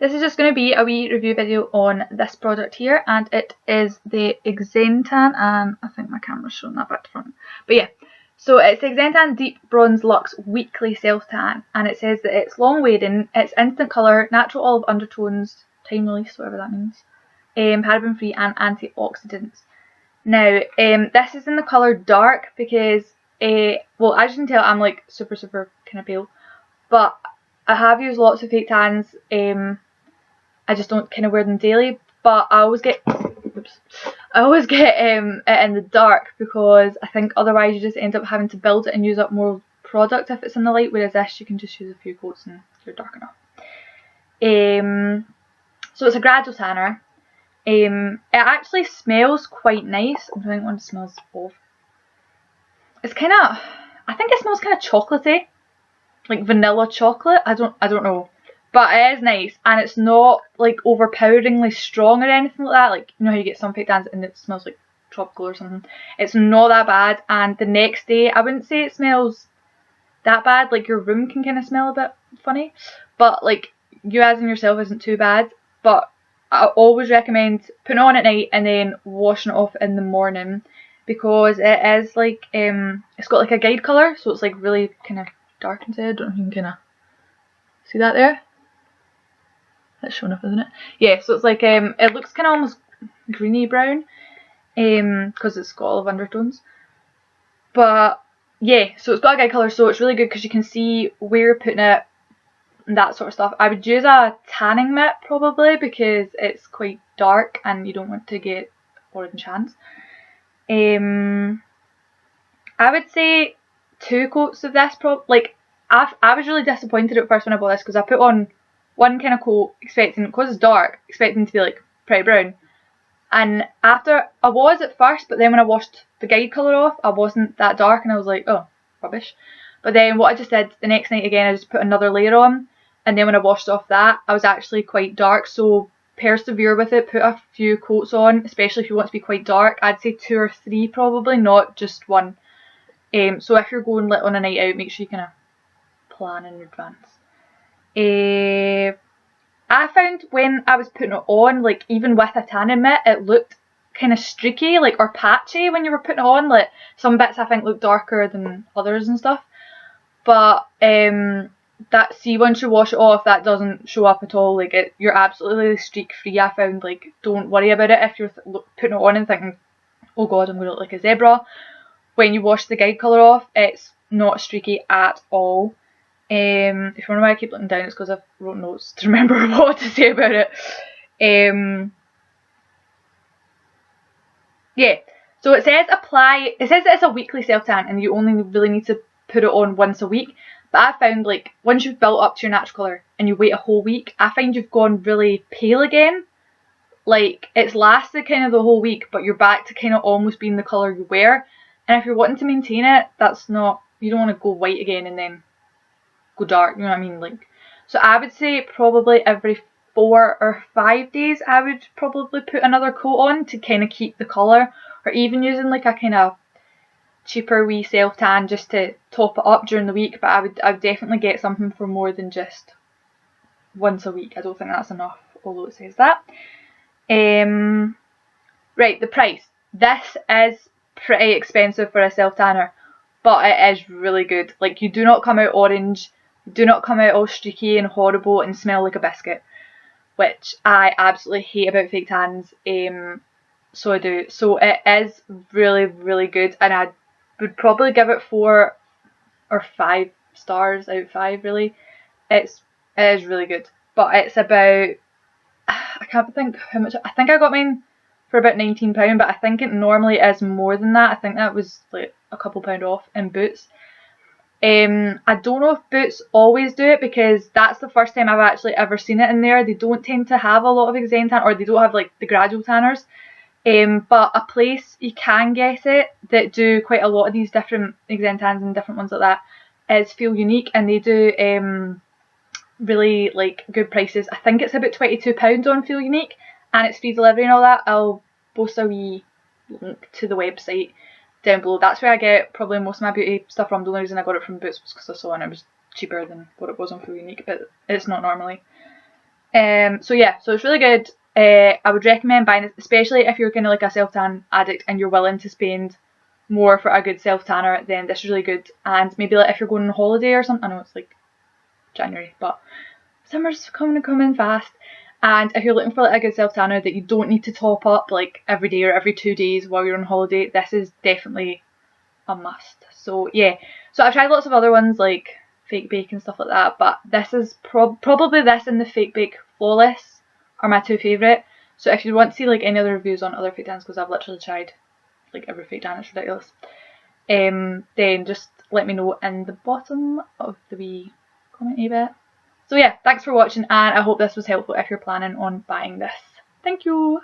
this is just going to be a wee review video on this product here, and it is the Xen-Tan, and I think my camera's showing that back to front. But yeah, so it's the Xen-Tan Deep Bronze Luxe Weekly Self Tan, and it says that it's long wearing, it's instant colour, natural olive undertones, time release, whatever that means, paraben free and antioxidants. Now, this is in the colour dark because, well, as you can tell, I'm like super kind of pale, but I have used lots of fake tans. I just don't kind of wear them daily, but I always get it in the dark because I think otherwise you just end up having to build it and use up more product if it's in the light, whereas this you can just use a few coats and you're dark enough. So it's a gradual tanner. It actually smells quite nice. I'm trying to think what it smells of. It's kind of, I think it smells kind of chocolatey, like vanilla chocolate. I don't know, but it is nice, and it's not like overpoweringly strong or anything like that. Like, you know how you get some fake tans and it smells like tropical or something. It's not that bad, and the next day I wouldn't say it smells that bad. Like, your room can kind of smell a bit funny, but like you as in yourself isn't too bad. But I always recommend putting it on at night and then washing it off in the morning, because it is like, it's got like a guide colour, so it's like really kind of dark inside. I don't know if you can kind of see that there. That's showing up, isn't it? Yeah, so it's like, it looks kind of almost greeny brown, because it's got olive undertones. But yeah, so it's got a guide colour, so it's really good because you can see where you're putting it and that sort of stuff. I would use a tanning mitt probably because it's quite dark and you don't want to get orange hands. I would say 2 coats of this. I was really disappointed at first when I bought this because I put on one kind of coat expecting, because it's dark, expecting to be like pretty brown. And after, I was at first, but then when I washed the guide colour off, I wasn't that dark and I was like, oh, rubbish. But then what I just did the next night again, I just put another layer on, and then when I washed off that, I was actually quite dark. So persevere with it, put a few coats on, especially if you want to be quite dark. I'd say 2 or 3 probably, not just one. So if you're going on a night out, make sure you kind of plan in advance. I found when I was putting it on, like even with a tanning mitt, it looked kind of streaky, like, or patchy when you were putting it on. Like, some bits I think look darker than others and stuff. But once you wash it off, that doesn't show up at all. Like, you're absolutely streak free. I found, like, don't worry about it if you're putting it on and thinking, oh god, I'm going to look like a zebra. When you wash the guide colour off, it's not streaky at all. If you wonder why I keep looking down, it's because I've wrote notes to remember what to say about it. Yeah, so it says that it's a weekly self tan and you only really need to put it on once a week. But I found, like, once you've built up to your natural colour and you wait a whole week, I find you've gone really pale again. Like, it's lasted kind of the whole week, but you're back to kind of almost being the colour you wear. And if you're wanting to maintain it, you don't want to go white again and then go dark, you know what I mean? Like, so I would say probably every 4 or 5 days I would probably put another coat on to kind of keep the colour, or even using like a kind of cheaper wee self tan just to top it up during the week. But I would definitely get something for more than just once a week. I don't think that's enough, although it says that. Right, the price. This is pretty expensive for a self tanner, but it is really good. Like, you do not come out orange, you do not come out all streaky and horrible and smell like a biscuit, which I absolutely hate about fake tans. So I do. So it is really, really good, and I would probably give it 4 or 5 stars out of 5. Really, it is really good. But it's about, I can't think how much. I think I got mine for about £19, but I think it normally is more than that. I think that was like a couple pound off in Boots. I don't know if Boots always do it, because that's the first time I've actually ever seen it in there. They don't tend to have a lot of Xen-Tan, or they don't have like the gradual tanners. But a place you can get it that do quite a lot of these different Xen-Tans and different ones like that is Feel Unique, and they do really like good prices. I think it's about £22 on Feel Unique, and it's free delivery and all that. I'll post a wee link to the website down below. That's where I get probably most of my beauty stuff from. The only reason I got it from Boots was because I saw it and it was cheaper than what it was on Feel Unique, but it's not normally. So yeah, so it's really good. I would recommend buying it, especially if you're kind of like a self-tan addict and you're willing to spend more for a good self-tanner, then this is really good. And maybe like if you're going on holiday or something, I know it's like January, but summer's coming fast. And if you're looking for like a good self-tanner that you don't need to top up like every day or every 2 days while you're on holiday, this is definitely a must. So yeah, so I've tried lots of other ones like Fake Bake and stuff like that, but this is probably this and the Fake Bake Flawless are my two favourite. So if you want to see like any other reviews on other fake tans, because I've literally tried like every fake tan, it's ridiculous, then just let me know in the bottom of the wee comment bit. So yeah, thanks for watching, and I hope this was helpful if you're planning on buying this. Thank you!